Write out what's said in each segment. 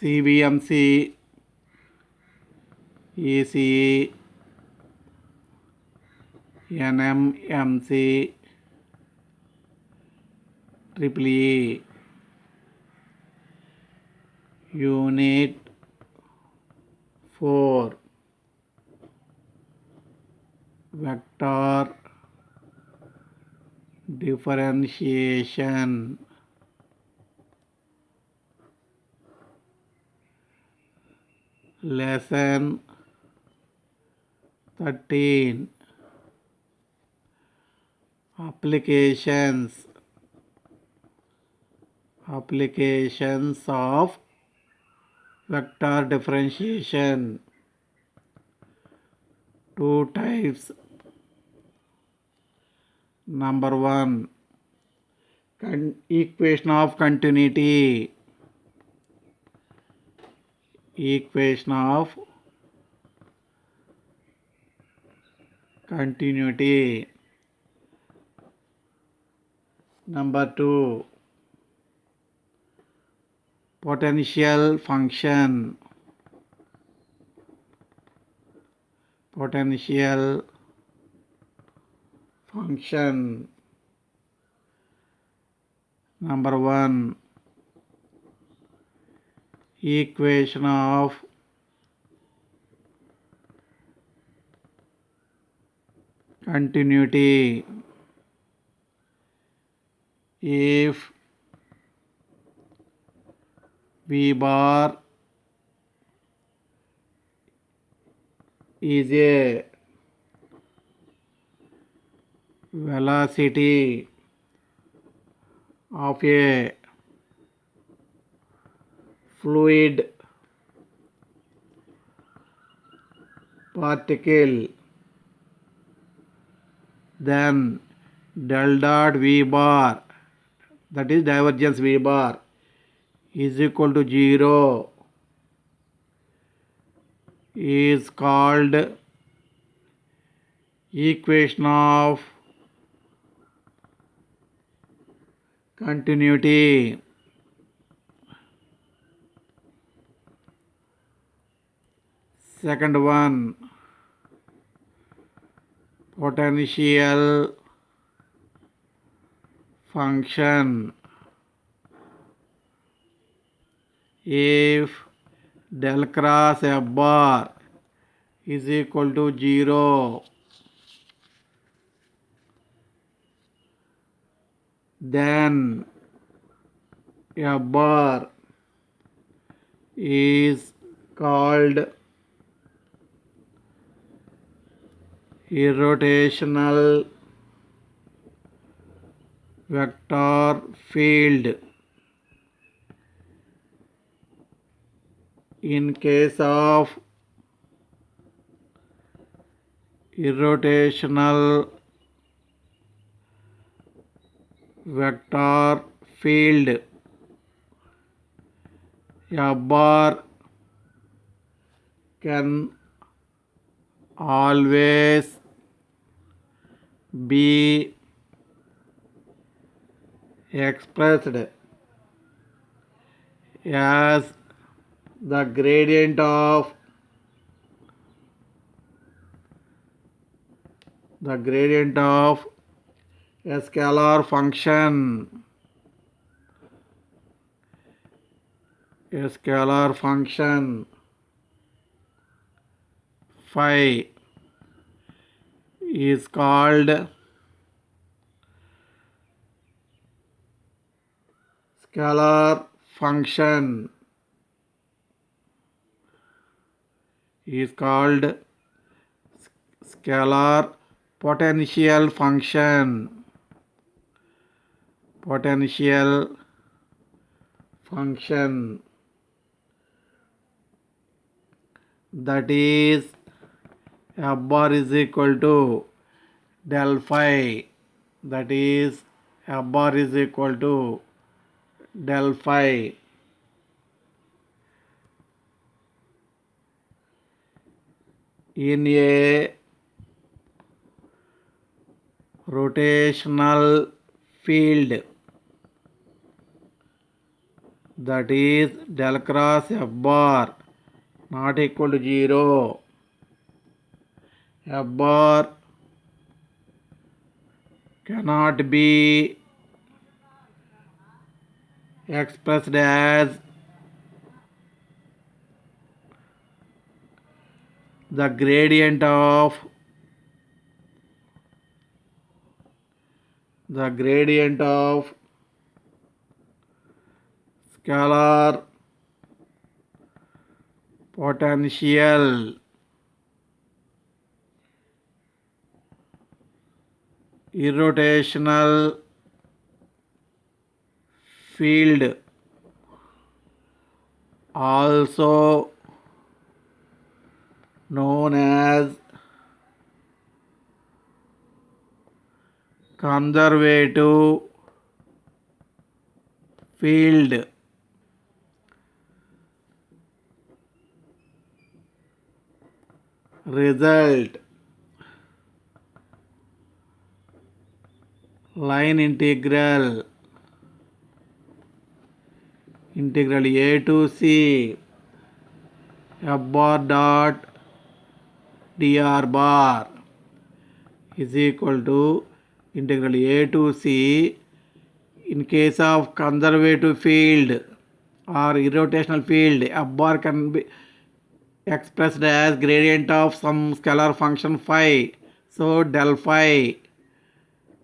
CBMC, ECE, NMMC, Triple E, Unit 4, Vector Differentiation. Lesson 13. Applications of vector differentiation. Two types. Number 1, equation of continuity. Equation of continuity. Number 2, potential function. Potential function. Number 1, equation of continuity. If V bar is a velocity of a fluid particle, then del dot V bar, that is divergence V bar, is equal to 0, is called equation of continuity. Second one, potential function. If del cross F bar is equal to 0, then F bar is called irrotational vector field. In case of irrotational vector field, F bar can always be expressed as the gradient of a scalar function. A scalar function phi is called scalar function, is called scalar potential function. Potential function, that is F bar is equal to del phi, that is F bar is equal to del phi. In a rotational field, that is del cross f bar not equal to 0. F bar cannot be expressed as the gradient of scalar potential irrotational field, also known as conservative field. Result: line integral A to C f bar dot dr bar is equal to integral A to C. In case of conservative field or irrotational field, f bar can be expressed as gradient of some scalar function phi. So del phi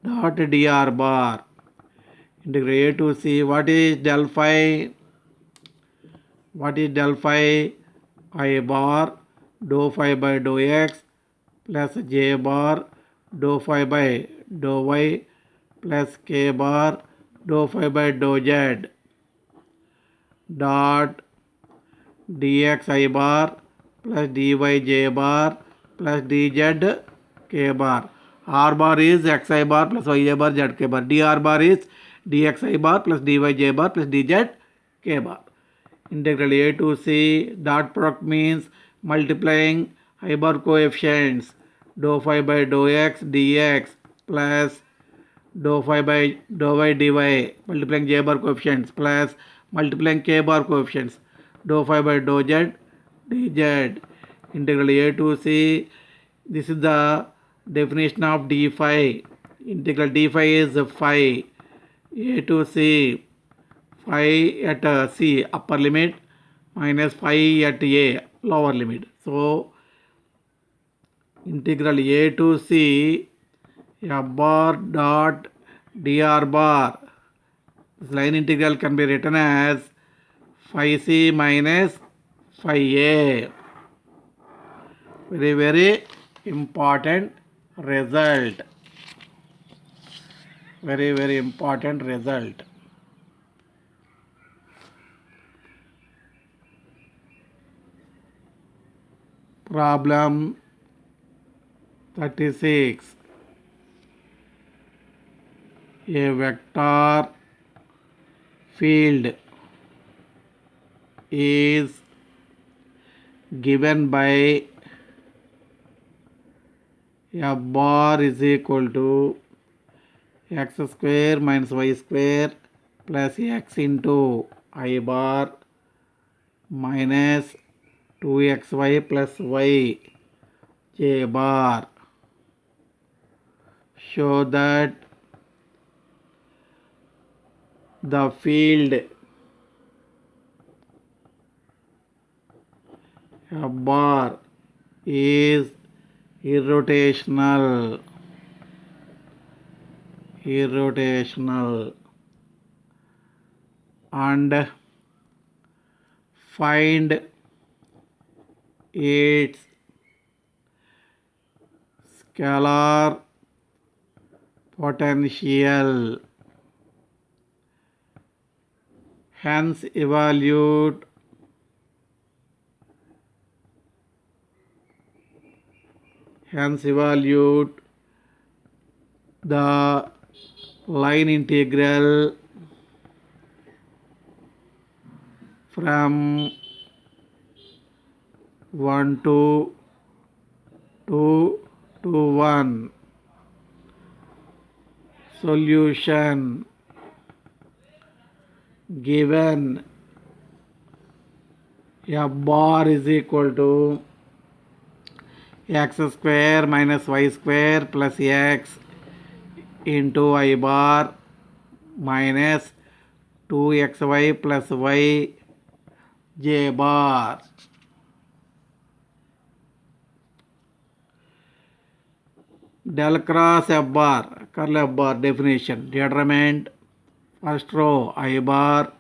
dot dr bar. Integral A to C. What is del phi? I bar dou phi by dou x plus j bar dou phi by dou y plus k bar dou phi by dou z dot dx I bar plus dy j bar plus dz k bar. R bar is xi bar plus yi bar zk bar. Dr bar is dxi bar plus dy j bar plus dz k bar. Integral A to C dot product means multiplying I bar coefficients dou phi by dou x dx plus dou phi by dou y dy multiplying j bar coefficients plus multiplying k bar coefficients dou phi by dou z dz. Integral A to C. This is the definition of d phi. Integral d phi is phi. A to C. Phi at C upper limit minus phi at A lower limit. So integral A to C f bar dot dr bar. This line integral can be written as phi C minus phi A. Very, very important result. Very, very important result. Problem 36. A vector field is given by f bar is equal to x square minus y square plus x into I bar minus 2xy plus y j bar. Show that the field f bar is irrotational and find its scalar potential. Hence evaluate the line integral from 1 to 2 to 1. Solution: given f bar is equal to x square minus y square plus x into I bar minus 2xy plus y j bar. Del cross f bar, curl f bar definition. Determinant first row I bar,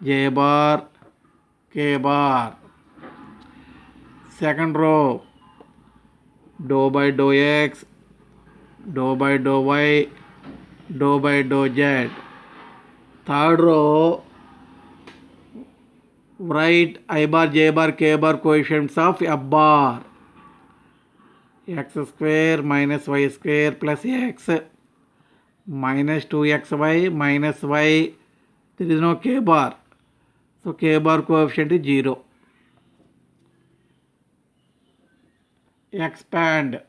j bar, k bar. Second row dou by dou x, dou by dou y, dou by dou z. Third row write I bar, j bar, k bar coefficients of f bar. X square minus y square plus x minus 2xy minus y. There is no k bar. So k bar coefficient is 0. Expand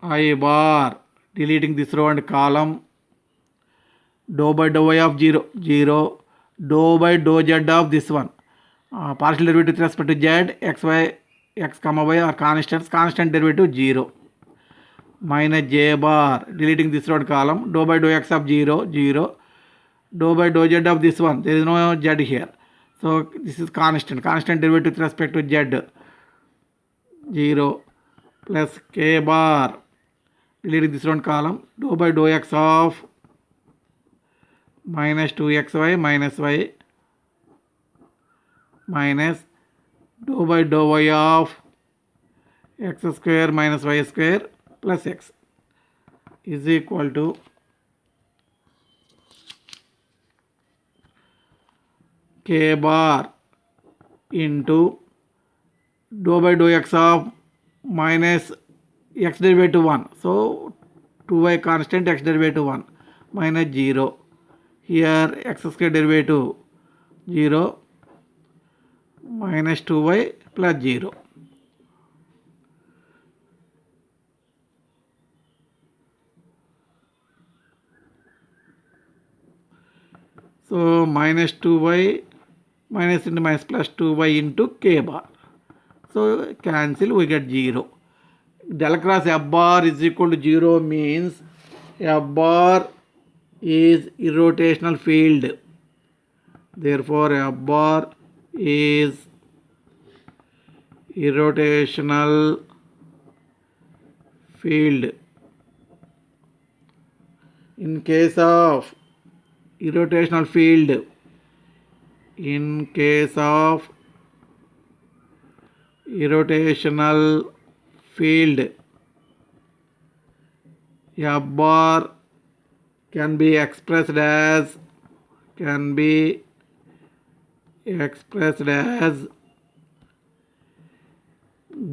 I bar, deleting this row and column. Dou by dou y of 0, 0. Dou by dou z of this one. Partial derivative with respect to z, x, y, x comma y are constants. Constant derivative 0. Minus j bar, deleting this row and column. Dou by dou x of 0, 0. Dou by dou z of this one. There is no z here. So this is constant. Constant derivative with respect to z 0 plus k bar, deleting this round column. Dou by dou x of minus 2xy minus y minus dou by dou y of x square minus y square plus x is equal to k bar into dou by dou x of minus x derivative 1. So 2y constant, x derivative 1 minus 0. Here x square derivative 0 minus 2y plus 0. So minus 2y minus into minus plus 2y into k bar. So cancel, we get 0. Del cross f bar is equal to 0 means f bar is irrotational field. Therefore f bar is irrotational field. In case of irrotational field, f bar can be expressed as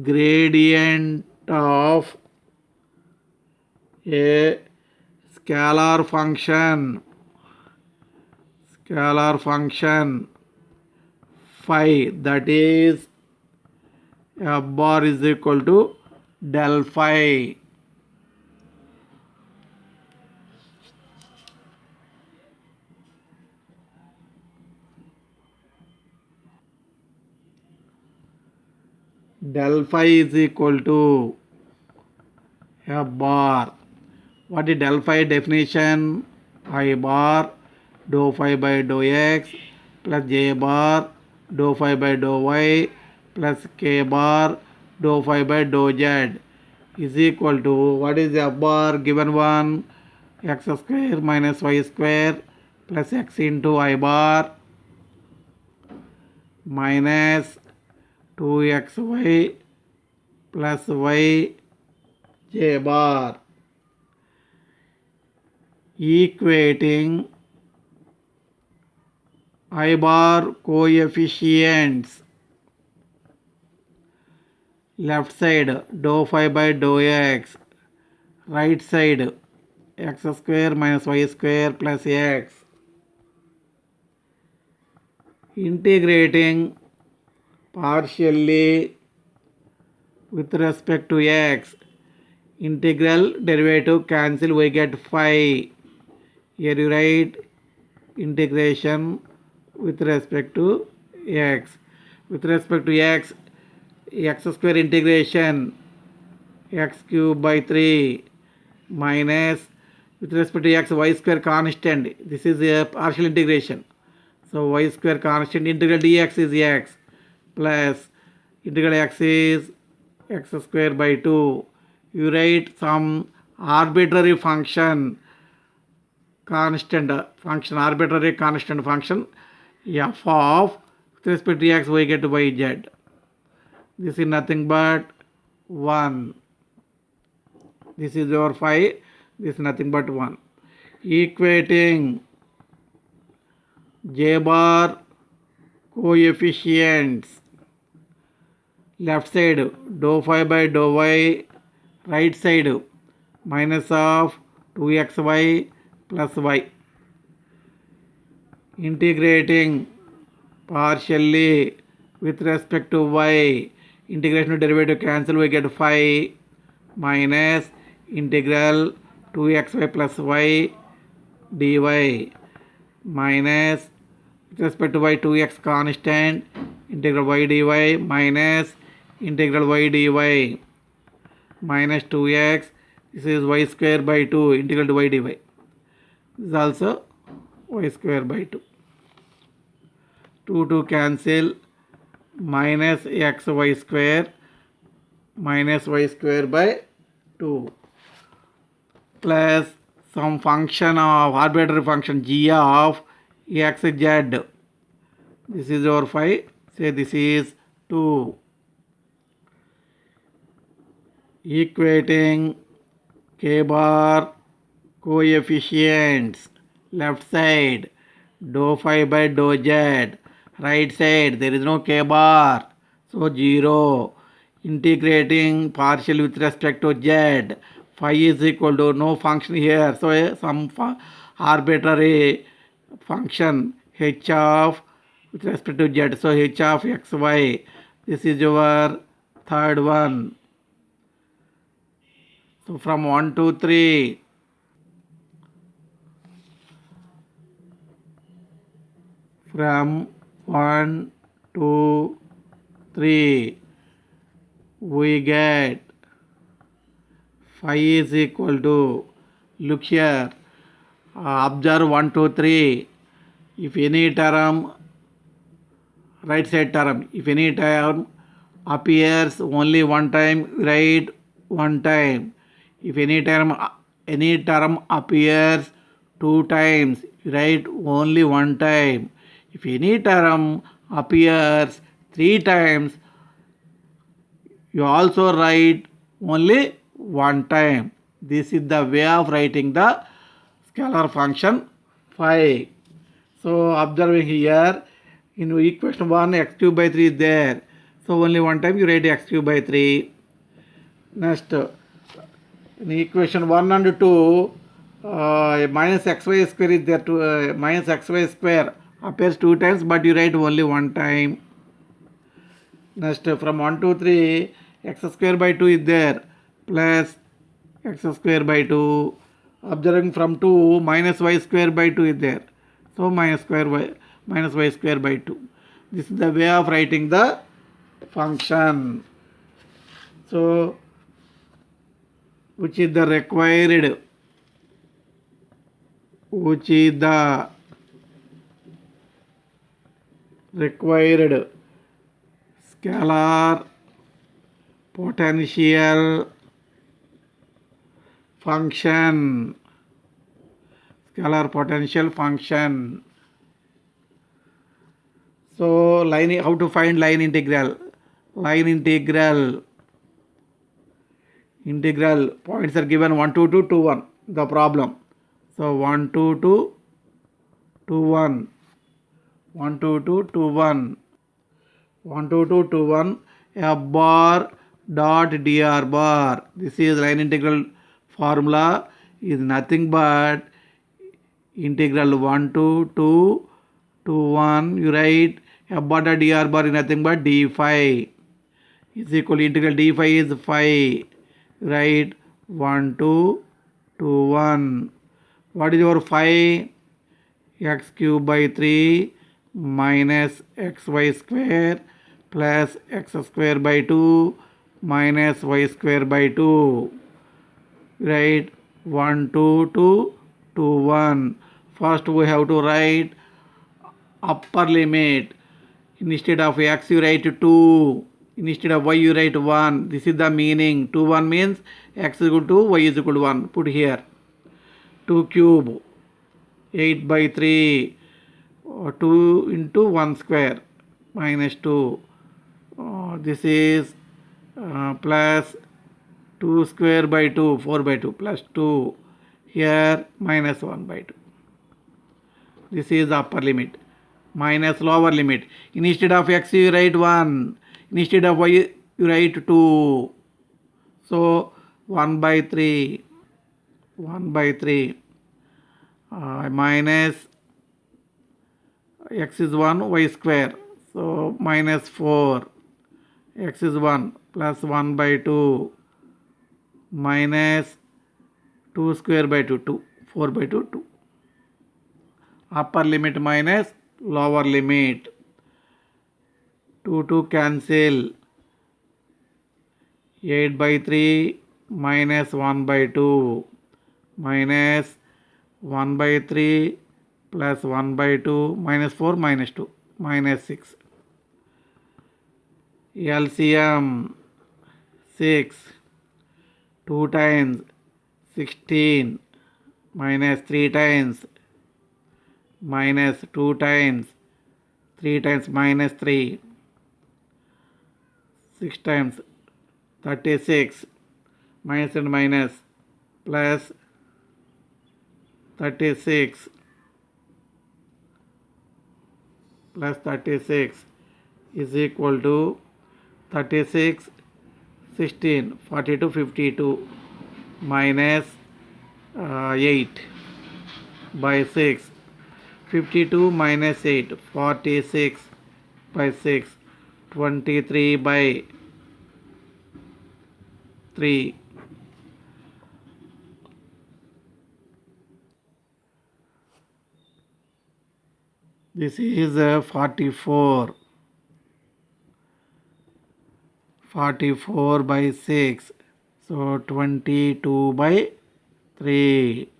gradient of a scalar function phi, that is f bar is equal to del phi. Del phi is equal to f bar. What is del phi definition? I bar dou phi by dou x plus j bar dou phi by dou y plus k bar dou phi by dou z is equal to, what is f bar given one? X square minus y square plus x into I bar minus 2xy plus y j bar, equating I bar coefficients. Left side dou phi by dou x, right side x square minus y square plus x. Integrating partially with respect to x, integral derivative cancel, we get phi. Here you write integration with respect to x. With respect to x square integration x cube by 3 minus with respect to x y square constant. This is a partial integration. So y square constant integral dx is x plus integral x is x square by 2. You write some arbitrary function constant function, arbitrary constant function f of with respect to x we get y z. This is nothing but 1. This is your 5. This is nothing but 1. Equating j bar coefficients. Left side dou phi by dou y. Right side minus of 2xy plus y. Integrating partially with respect to y. Integration derivative cancel, we get 5 minus integral 2xy plus y dy minus with respect to y 2x constant integral y dy minus integral y dy minus 2x. This is y square by 2 integral to y dy. This is also y square by 2. 2 cancel minus xy square minus y square by 2 plus some function of arbitrary function g of xz. This is your 5. Say this is 2. Equating k bar coefficients. Left side dou phi by dou z. Right side there is no k bar, so 0. Integrating partial with respect to z. Phi is equal to no function here, so some arbitrary function h of with respect to z, so h of xy. This is your third one. So from 1 to 3, from 1 to 3, we get phi is equal to, look here, observe 1 to 3. If any term, right side term, if any term appears only one time, write one time. If any term appears two times, write only one time. If any term appears three times, you also write only one time. This is the way of writing the scalar function phi. So observing here, in equation 1 x cube by 3 is there. So only one time you write x cube by 3. Next, in equation 1 and 2, minus xy square is there. Minus xy square appears two times, but you write only one time. Next, from 1 to 3, x square by 2 is there, plus x square by 2. Observing from 2, minus y square by 2 is there. So minus y square by 2. This is the way of writing the function. So which is the required scalar potential function. So how to find line integral? Integral points are given 1, 2, 2, 2, 1. The problem. So 1, 2, 2, 2, 1. 1, 2, 2, 2, 1. 1, 2, 2, 2, 1. F bar dot dr bar. This is line integral formula is nothing but integral 1 to 2 to 1. You write F bar dot dr bar is nothing but d phi is equal to integral d phi is phi. Write 1 to 1. What is your phi? X cube by 3 minus xy square plus x square by 2 minus y square by 2. Right? 1, 2, 2, 2, 1. First we have to write upper limit. Instead of x you write 2. Instead of y you write 1. This is the meaning. 2, 1 means x is equal to y is equal to 1. Put here. 2 cube. 8 by 3. 2 into 1 square. Minus 2. This is plus 2 square by 2. 4 by 2. Plus 2. Here minus 1 by 2. This is the upper limit. Minus lower limit. Instead of x you write 1. Instead of y you write 2. So 1 by 3. 1 by 3 minus x is 1 y square. So minus 4. X is 1 plus 1 by 2 minus 2 square by 2. 2. 4 by 2. 2. Upper limit minus lower limit. 2 to cancel. 8 by 3 minus 1 by 2 minus 1 by 3 plus 1 by 2 minus 4 minus 2 minus 6. LCM 6. 2 times 16 minus 3 times minus 2 times 3 times minus 3. 6 times 36 minus and minus plus 36 plus 36 is equal to 36 16 42 52 minus 8 by 6. 52 minus 8 46 by 6 23 by 3. This is 44. 44 by 6. So 22 by 3.